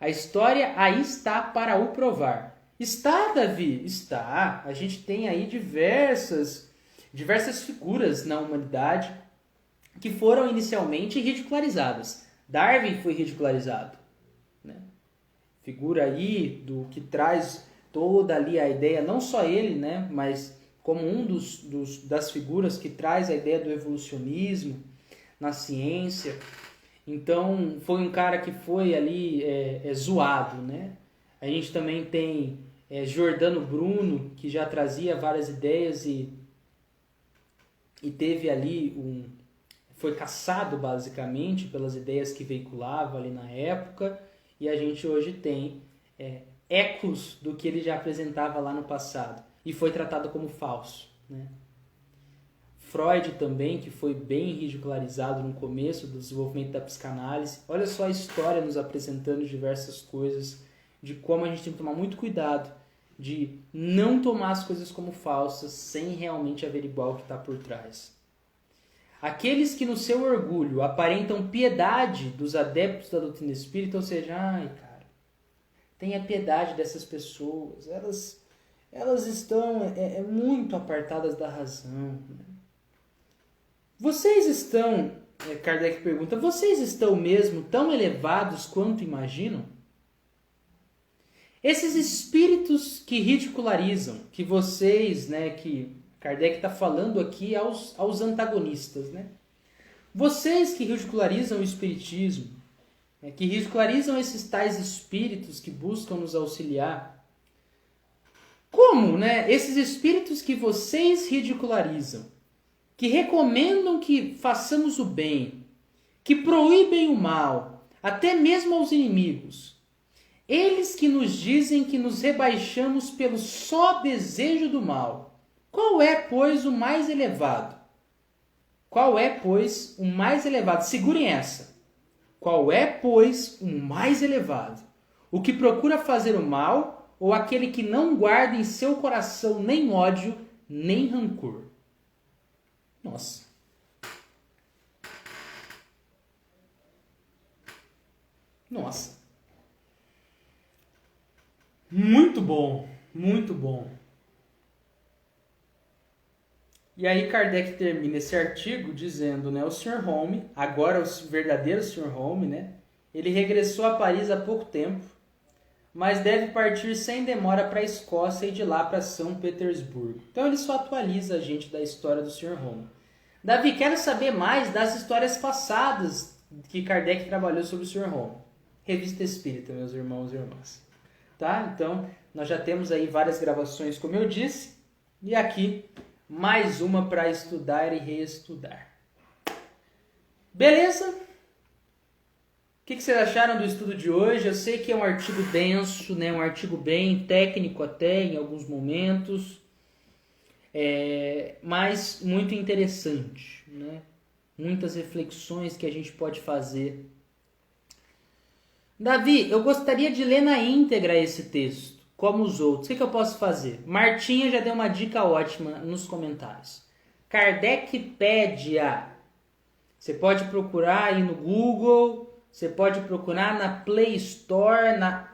A história aí está para o provar. Está, Davi? Está. A gente tem aí diversas figuras na humanidade que foram inicialmente ridicularizadas. Darwin foi ridicularizado. Né? Figura aí do que traz toda ali a ideia, não só ele, né, mas como um das figuras que traz a ideia do evolucionismo na ciência. Então, foi um cara que foi ali zoado, né? A gente também tem Giordano Bruno, que já trazia várias ideias e teve ali foi caçado basicamente pelas ideias que veiculava ali na época, e a gente hoje tem ecos do que ele já apresentava lá no passado, e foi tratado como falso, né? Freud também, que foi bem ridicularizado no começo do desenvolvimento da psicanálise. Olha só a história nos apresentando diversas coisas, de como a gente tem que tomar muito cuidado de não tomar as coisas como falsas sem realmente averiguar o que está por trás. Aqueles que no seu orgulho aparentam piedade dos adeptos da doutrina espírita, ou seja, tenha piedade dessas pessoas, elas estão muito apartadas da razão. Vocês estão, Kardec pergunta, vocês estão mesmo tão elevados quanto imaginam? Esses espíritos que ridicularizam, que vocês, né, que Kardec está falando aqui aos antagonistas, né? Vocês que ridicularizam o espiritismo, que ridicularizam esses tais espíritos que buscam nos auxiliar, como, né? Esses espíritos que vocês ridicularizam, que recomendam que façamos o bem, que proíbem o mal, até mesmo aos inimigos, eles que nos dizem que nos rebaixamos pelo só desejo do mal, qual é, pois, o mais elevado? Qual é, pois, o mais elevado? Segurem essa. Qual é, pois, o mais elevado? O que procura fazer o mal ou aquele que não guarda em seu coração nem ódio, nem rancor? Nossa. Nossa. Muito bom, muito bom. E aí Kardec termina esse artigo dizendo, né, o Sr. Home, agora o verdadeiro Sr. Home, né, ele regressou a Paris há pouco tempo, mas deve partir sem demora para a Escócia e de lá para São Petersburgo. Então ele só atualiza a gente da história do Sr. Home. Davi, quero saber mais das histórias passadas que Kardec trabalhou sobre o Sr. Home. Revista Espírita, meus irmãos e irmãs. Tá? Então, nós já temos aí várias gravações, como eu disse, e aqui mais uma para estudar e reestudar. Beleza? O que vocês acharam do estudo de hoje? Eu sei que é um artigo denso, né? Um artigo bem técnico até em alguns momentos, mas muito interessante, né? Muitas reflexões que a gente pode fazer. Davi, eu gostaria de ler na íntegra esse texto, como os outros. O que eu posso fazer? Martinha já deu uma dica ótima nos comentários. Kardecpédia. Você pode procurar aí no Google, você pode procurar na Play Store, na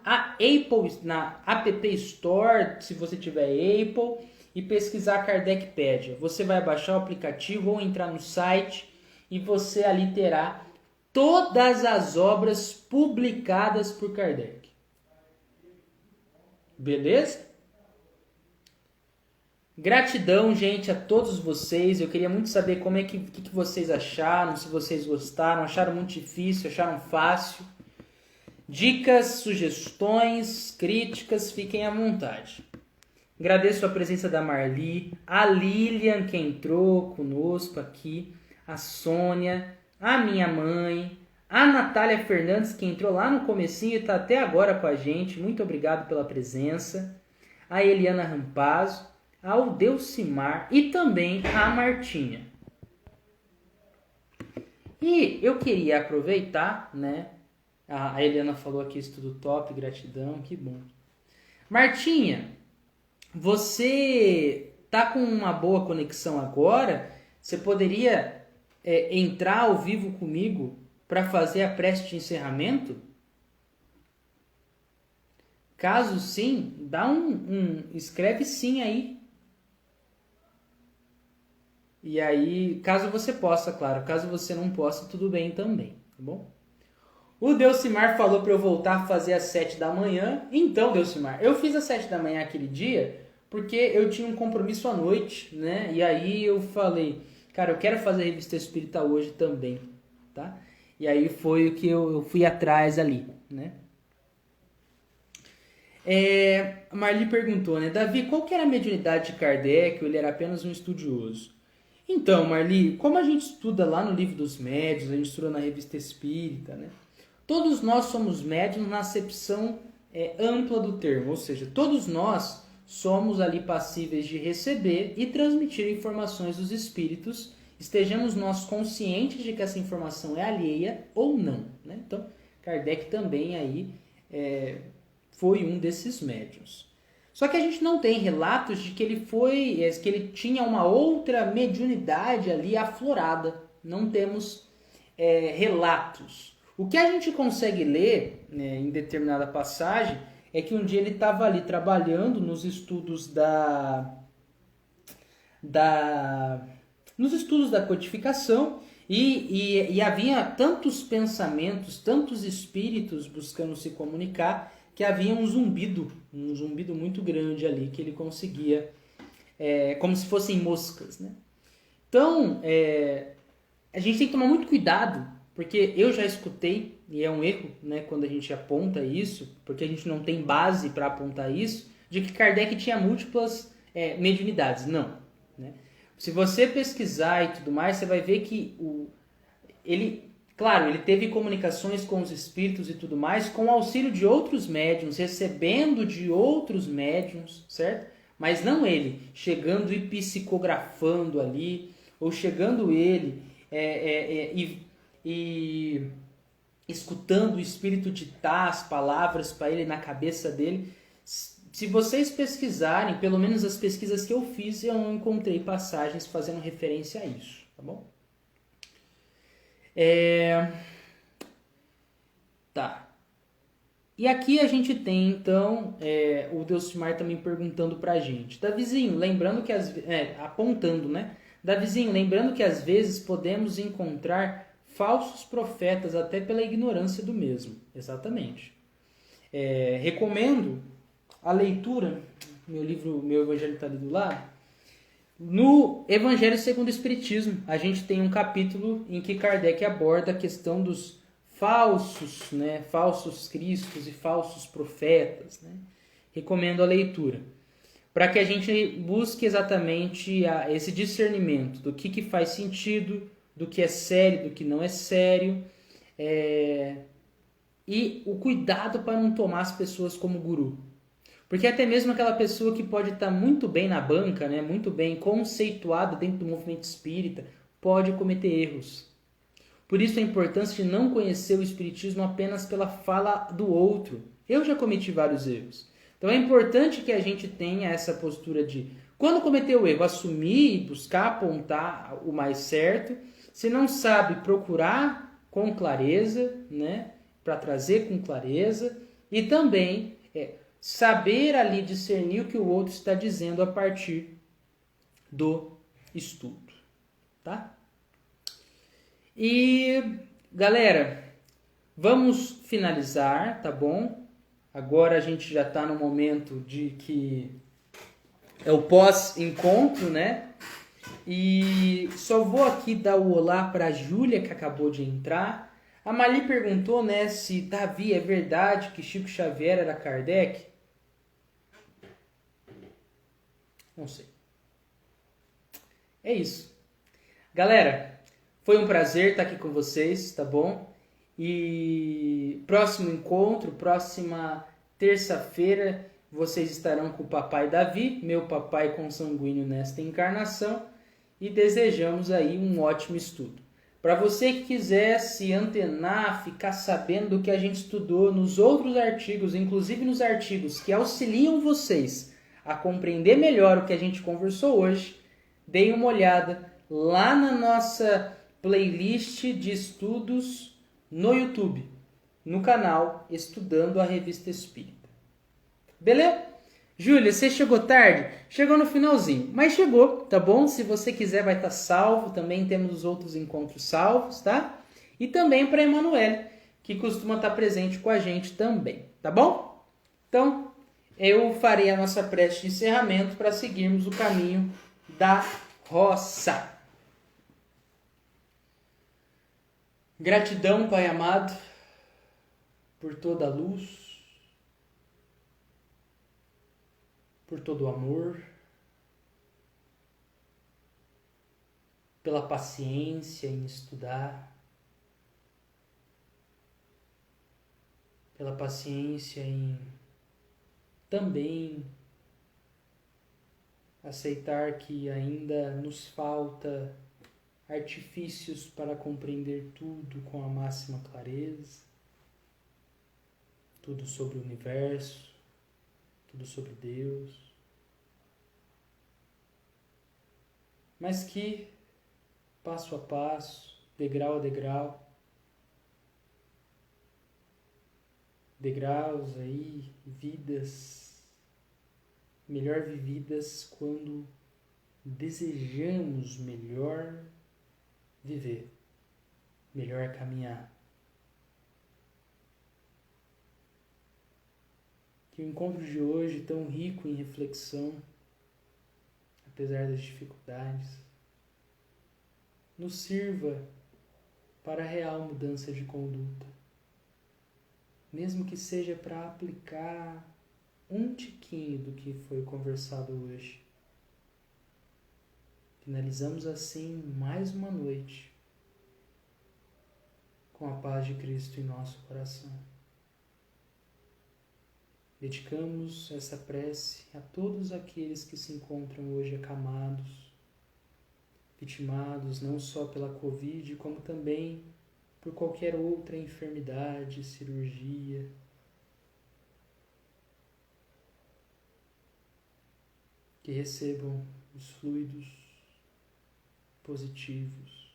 App Store, se você tiver Apple, e pesquisar Kardecpédia. Você vai baixar o aplicativo ou entrar no site e você ali terá todas as obras publicadas por Kardec. Beleza? Gratidão, gente, a todos vocês. Eu queria muito saber como é que vocês acharam, se vocês gostaram, acharam muito difícil, acharam fácil. Dicas, sugestões, críticas, fiquem à vontade. Agradeço a presença da Marli, a Lilian, que entrou conosco aqui, a Sônia, a minha mãe, a Natália Fernandes, que entrou lá no comecinho e está até agora com a gente. Muito obrigado pela presença. A Eliana Rampazzo, ao Delcimar e também a Martinha. E eu queria aproveitar, né? A Eliana falou aqui, estudo top, gratidão, que bom. Martinha, você tá com uma boa conexão agora? Você poderia entrar ao vivo comigo para fazer a prece de encerramento? Caso sim, dá escreve sim aí. E aí, caso você possa, claro. Caso você não possa, tudo bem também, tá bom? O Delcimar falou para eu voltar a fazer às 7 da manhã. Então, Delcimar, eu fiz às 7 da manhã aquele dia porque eu tinha um compromisso à noite, né? E aí eu falei, cara, eu quero fazer a Revista Espírita hoje também, tá? E aí foi o que eu fui atrás ali, né? A Marli perguntou, né? Davi, qual que era a mediunidade de Kardec? Ou ele era apenas um estudioso? Então, Marli, como a gente estuda lá no Livro dos Médiuns, a gente estuda na Revista Espírita, né? Todos nós somos médiuns na acepção ampla do termo, ou seja, todos nós somos ali passíveis de receber e transmitir informações dos espíritos, estejamos nós conscientes de que essa informação é alheia ou não, né? Então, Kardec também aí foi um desses médiuns. Só que a gente não tem relatos de que ele tinha uma outra mediunidade ali aflorada. Não temos relatos. O que a gente consegue ler, né, em determinada passagem é que um dia ele estava ali trabalhando nos estudos nos estudos da codificação e havia tantos pensamentos, tantos espíritos buscando se comunicar, que havia um zumbido muito grande ali, que ele conseguia, como se fossem moscas, né? Então, a gente tem que tomar muito cuidado, porque eu já escutei, e é um erro, né, quando a gente aponta isso, porque a gente não tem base para apontar isso, de que Kardec tinha múltiplas mediunidades. Não, né? Se você pesquisar e tudo mais, você vai ver que Claro, ele teve comunicações com os espíritos e tudo mais, com o auxílio de outros médiuns, recebendo de outros médiuns, certo? Mas não ele, chegando e psicografando ali, ou chegando ele e escutando o espírito ditar as palavras para ele na cabeça dele. se vocês pesquisarem, pelo menos as pesquisas que eu fiz, eu não encontrei passagens fazendo referência a isso, tá bom? Tá. E aqui a gente tem, então, o Delcimar também perguntando pra gente. Davizinho, lembrando que apontando, né? Davizinho, lembrando que às vezes podemos encontrar falsos profetas até pela ignorância do mesmo. Exatamente. Recomendo a leitura, meu Evangelho está ali do lado. No Evangelho segundo o Espiritismo, a gente tem um capítulo em que Kardec aborda a questão dos falsos, né, falsos cristos e falsos profetas, né? Recomendo a leitura, para que a gente busque exatamente esse discernimento do que faz sentido, do que é sério, do que não é sério, e o cuidado para não tomar as pessoas como guru. Porque até mesmo aquela pessoa que pode estar muito bem na banca, né, muito bem conceituada dentro do movimento espírita, pode cometer erros. Por isso a importância de não conhecer o espiritismo apenas pela fala do outro. Eu já cometi vários erros. Então é importante que a gente tenha essa postura de, quando cometer o erro, assumir e buscar apontar o mais certo. Se não sabe, procurar com clareza, né, para trazer com clareza. E também saber ali discernir o que o outro está dizendo a partir do estudo, tá? E, galera, vamos finalizar, tá bom? Agora a gente já está no momento de que é o pós-encontro, né? E só vou aqui dar o olá para a Júlia, que acabou de entrar. A Mali perguntou, né, se Davi, é verdade que Chico Xavier era Kardec? Não sei. É isso. Galera, foi um prazer estar aqui com vocês, tá bom? E próximo encontro, próxima terça-feira, vocês estarão com o papai Davi, meu papai consanguíneo nesta encarnação, e desejamos aí um ótimo estudo. Para você que quiser se antenar, ficar sabendo do que a gente estudou nos outros artigos, inclusive nos artigos que auxiliam vocês a compreender melhor o que a gente conversou hoje, deem uma olhada lá na nossa playlist de estudos no YouTube, no canal Estudando a Revista Espírita. Beleza? Júlia, você chegou tarde? Chegou no finalzinho, mas chegou, tá bom? Se você quiser vai estar salvo, também temos os outros encontros salvos, tá? E também para Emanuele, que costuma estar presente com a gente também, tá bom? Então, eu farei a nossa prece de encerramento para seguirmos o caminho da roça. Gratidão, Pai amado, por toda a luz, por todo o amor, pela paciência em estudar, pela paciência em também aceitar que ainda nos falta artifícios para compreender tudo com a máxima clareza, tudo sobre o universo, tudo sobre Deus, mas que, passo a passo, degrau a degrau, degraus aí, vidas melhor vividas quando desejamos melhor viver, melhor caminhar. Que o encontro de hoje, tão rico em reflexão, apesar das dificuldades, nos sirva para a real mudança de conduta. Mesmo que seja para aplicar um tiquinho do que foi conversado hoje. Finalizamos assim mais uma noite com a paz de Cristo em nosso coração. Dedicamos essa prece a todos aqueles que se encontram hoje acamados, vitimados não só pela Covid, como também por qualquer outra enfermidade, cirurgia. que recebam os fluidos positivos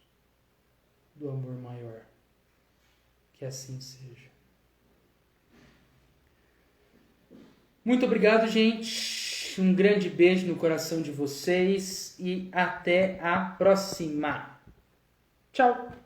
do amor maior. Que assim seja. Muito obrigado, gente. Um grande beijo no coração de vocês e até a próxima. Tchau!